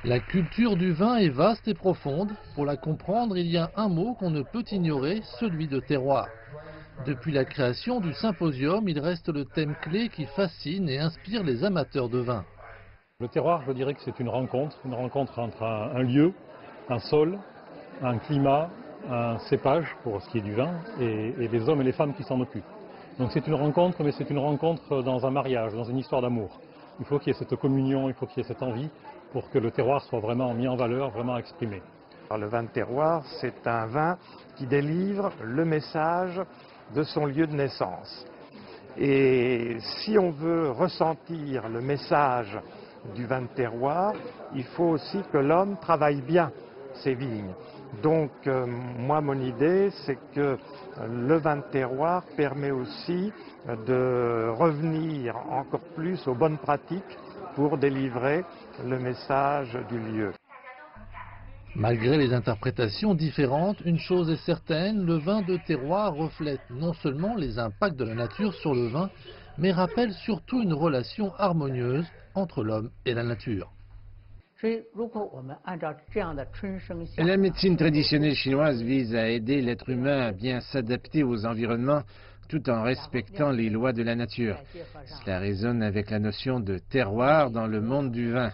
La culture du vin est vaste et profonde. Pour la comprendre, il y a un mot qu'on ne peut ignorer, celui de terroir. Depuis la création du symposium, il reste le thème clé qui fascine et inspire les amateurs de vin. Le terroir, je dirais que c'est une rencontre entre un lieu, un sol, un climat, un cépage pour ce qui est du vin, et les hommes et les femmes qui s'en occupent. Donc c'est une rencontre, mais c'est une rencontre dans un mariage, dans une histoire d'amour. Il faut qu'il y ait cette communion, il faut qu'il y ait cette envie pour que le terroir soit vraiment mis en valeur, vraiment exprimé. Le vin de terroir, c'est un vin qui délivre le message de son lieu de naissance. Et si on veut ressentir le message du vin de terroir, il faut aussi que l'homme travaille bien ses vignes. Donc moi, mon idée, c'est que le vin de terroir permet aussi de revenir encore plus aux bonnes pratiques pour délivrer le message du lieu. Malgré les interprétations différentes, une chose est certaine, le vin de terroir reflète non seulement les impacts de la nature sur le vin, mais rappelle surtout une relation harmonieuse entre l'homme et la nature. La médecine traditionnelle chinoise vise à aider l'être humain à bien s'adapter aux environnements tout en respectant les lois de la nature. Cela résonne avec la notion de terroir dans le monde du vin.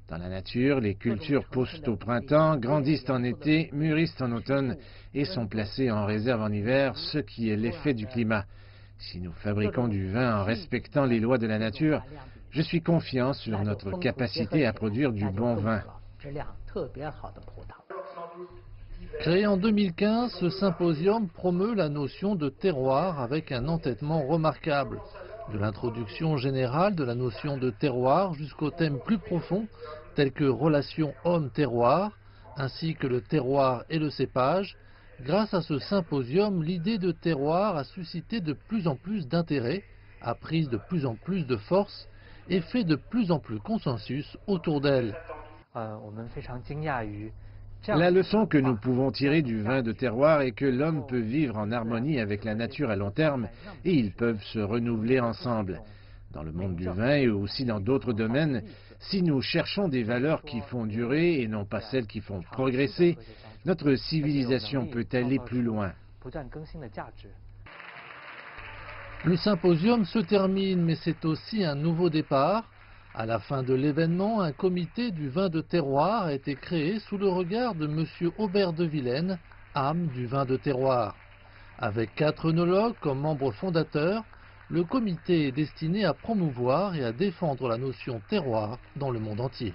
Dans la nature, les cultures poussent au printemps, grandissent en été, mûrissent en automne et sont placées en réserve en hiver, ce qui est l'effet du climat. Si nous fabriquons du vin en respectant les lois de la nature, je suis confiant sur notre capacité à produire du bon vin. Créé en 2015, ce symposium promeut la notion de terroir avec un entêtement remarquable. De l'introduction générale de la notion de terroir jusqu'aux thèmes plus profonds tels que relation homme-terroir, ainsi que le terroir et le cépage, grâce à ce symposium, l'idée de terroir a suscité de plus en plus d'intérêt, a pris de plus en plus de force et fait de plus en plus consensus autour d'elle. La leçon que nous pouvons tirer du vin de terroir est que l'homme peut vivre en harmonie avec la nature à long terme et ils peuvent se renouveler ensemble. Dans le monde du vin et aussi dans d'autres domaines, si nous cherchons des valeurs qui font durer et non pas celles qui font progresser, notre civilisation peut aller plus loin. Le symposium se termine, mais c'est aussi un nouveau départ. À la fin de l'événement, un comité du vin de terroir a été créé sous le regard de M. Aubert de Vilaine, âme du vin de terroir. Avec 4 œnologues comme membres fondateurs, le comité est destiné à promouvoir et à défendre la notion terroir dans le monde entier.